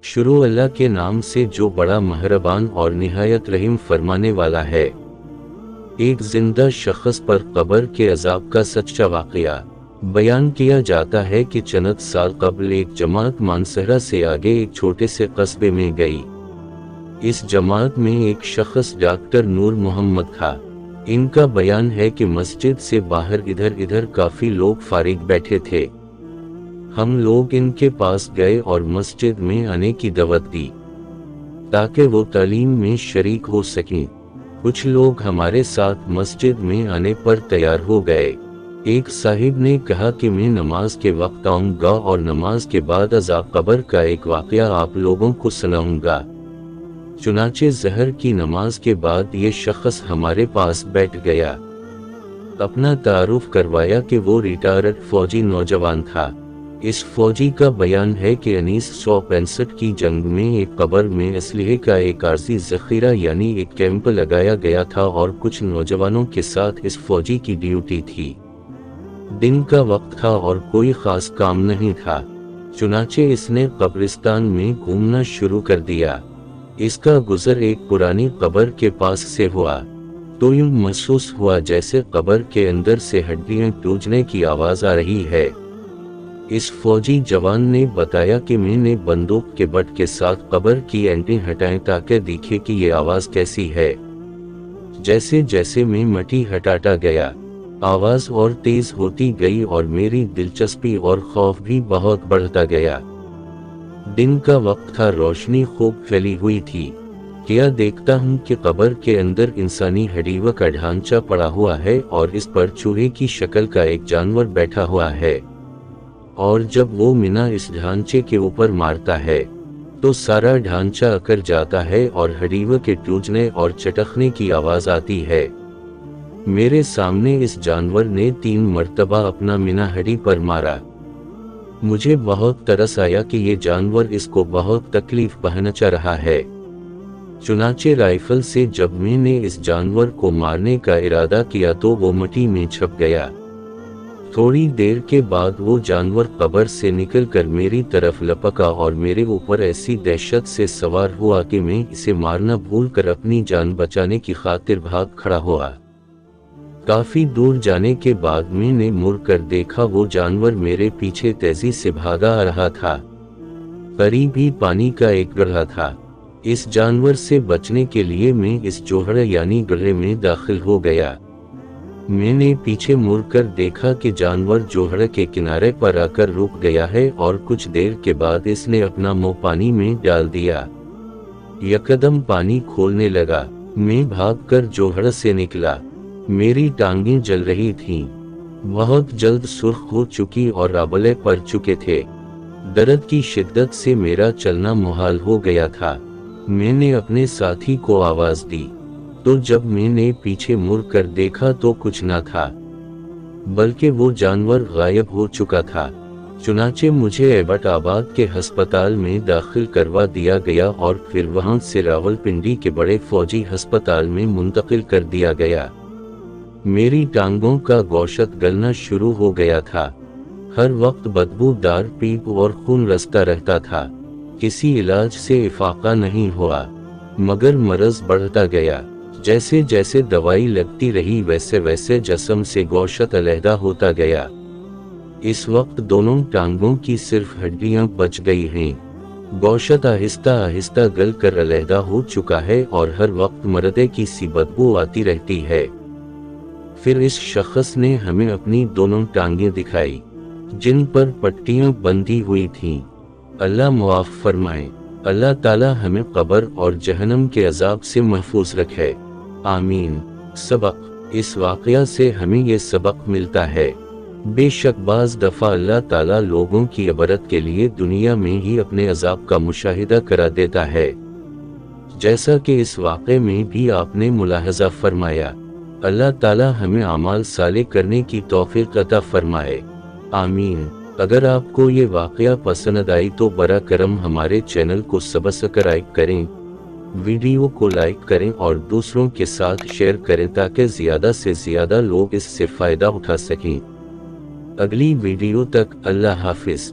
शुरू अल्लाह के नाम से जो बड़ा मेहरबान और निहायत रहीम फरमाने वाला है। एक जिंदा शख्स पर कब्र के अजाब का सच्चा वाक़या बयान किया जाता है कि चंद साल कबल एक जमात मानसहरा से आगे एक छोटे से कस्बे में गई। इस जमात में एक शख्स डॉक्टर नूर मोहम्मद था। इनका बयान है कि मस्जिद से बाहर इधर इधर काफी लोग फारिग बैठे थे। हम लोग इनके पास गए और मस्जिद में आने की दावत दी ताकि वो तालीम में शरीक हो सकें। कुछ लोग हमारे साथ मस्जिद में आने पर तैयार हो गए। एक साहिब ने कहा कि मैं नमाज के वक्त आऊंगा और नमाज के बाद अज़ाब कब्र का एक वाक़या आप लोगों को सुनाऊंगा। चुनाचे ज़हर की नमाज के बाद ये शख्स हमारे पास बैठ गया। अपना तारुफ करवाया कि वो रिटायर्ड फौजी नौजवान था। इस फौजी का बयान है कि 1965 की जंग में एक कब्र में असलहे का एक आर्जी ज़ख़ीरा यानी एक कैंप लगाया गया था और कुछ नौजवानों के साथ इस फौजी की ड्यूटी थी। दिन का वक्त था और कोई ख़ास काम नहीं था। चुनाचे इसने कब्रिस्तान में घूमना शुरू कर दिया। इसका गुजर एक पुरानी कब्र के पास से हुआ तो यूं महसूस हुआ जैसे कब्र के अंदर से हड्डियां टूटने की आवाज़ आ रही है। इस फौजी जवान ने बताया कि मैंने बंदूक के बट के साथ कब्र की एंटी हटाई ताकि दिखे कि ये आवाज़ कैसी है। जैसे जैसे मैं मट्टी हटाता गया आवाज़ और तेज होती गई और मेरी दिलचस्पी और खौफ भी बहुत बढ़ता गया। दिन का वक्त था, रोशनी खूब फैली हुई थी। क्या देखता हूँ कि कब्र के अंदर इंसानी हड्डियों का ढांचा पड़ा हुआ है और इस पर चूहे की शक्ल का एक जानवर बैठा हुआ है और जब वो मीना इस ढांचे के ऊपर मारता है तो सारा ढांचा अकड़ जाता है और हड्डियों के टूटने और चटकने की आवाज़ आती है। मेरे सामने इस जानवर ने 3 मर्तबा अपना मीना हड्डी पर मारा। मुझे बहुत तरस आया कि ये जानवर इसको बहुत तकलीफ पहुंचा रहा है। चुनाचे राइफल से जब मैंने इस जानवर को मारने का इरादा किया तो वो मिट्टी में छप गया। थोड़ी देर के बाद वो जानवर कब्र से निकलकर मेरी तरफ लपका और मेरे ऊपर ऐसी दहशत से सवार हुआ कि मैं इसे मारना भूलकर अपनी जान बचाने की खातिर भाग खड़ा हुआ। काफी दूर जाने के बाद मैंने मुड़कर देखा वो जानवर मेरे पीछे तेजी से भागा आ रहा था। करीब ही पानी का एक गड्ढा था। इस जानवर से बचने के लिए मैं इस जोहड़ यानी गड्ढे में दाखिल हो गया। मैंने पीछे मुड़कर देखा कि जानवर जोहड़ के किनारे पर आकर रुक गया है और कुछ देर के बाद इसने अपना मुंह पानी में डाल दिया। यकदम पानी खोलने लगा। मैं भागकर जोहड़ से निकला। मेरी टांगें जल रही थीं। बहुत जल्द सुर्ख हो चुकी और आबले पड़ चुके थे। दर्द की शिद्दत से मेरा चलना मुहाल हो गया था। मैंने अपने साथी को आवाज दी तो जब मैंने पीछे मुड़कर देखा तो कुछ न था, बल्कि वो जानवर गायब हो चुका था। चुनाचे मुझे एबटाबाद के अस्पताल में दाखिल करवा दिया गया और फिर वहां से रावलपिंडी के बड़े फौजी अस्पताल में मुंतकिल कर दिया गया। मेरी टांगों का गोश्त गलना शुरू हो गया था। हर वक्त बदबूदार पीप और खून रसता रहता था। किसी इलाज से इफाका नहीं हुआ, मगर मर्ज बढ़ता गया। जैसे जैसे दवाई लगती रही वैसे वैसे जिस्म से गोश्त अलहदा होता गया। इस वक्त दोनों टांगों की सिर्फ हड्डियां बच गई हैं। गोश्त आहिस्ता आहिस्ता गल कर अलहदा हो चुका है और हर वक्त मर्दे की सी बदबू आती रहती है। फिर इस शख्स ने हमें अपनी दोनों टांगें दिखाई जिन पर पट्टियां बंधी हुई थीं। अल्लाह मुआफ फरमाए। अल्लाह ताला हमें कब्र और जहन्नम के अजाब से महफूज रखे, आमीन। सबक, इस वाक़या से हमें ये सबक मिलता है, बेशक बाज़ दफ़ा अल्लाह ताला लोगों की इबरत के लिए दुनिया में ही अपने अजाब का मुशाहिदा करा देता है, जैसा कि इस वाक़े में भी आपने मुलाहज़ा फरमाया। अल्लाह ताला हमें आमाल साले करने की तौफीक अता फरमाए, आमीन। अगर आपको ये वाक़या पसंद आई तो बरा करम हमारे चैनल को सब्सक्राइब करें, वीडियो को लाइक करें और दूसरों के साथ शेयर करें ताकि ज़्यादा से ज़्यादा लोग इससे फ़ायदा उठा सकें। अगली वीडियो तक अल्लाह हाफिज़।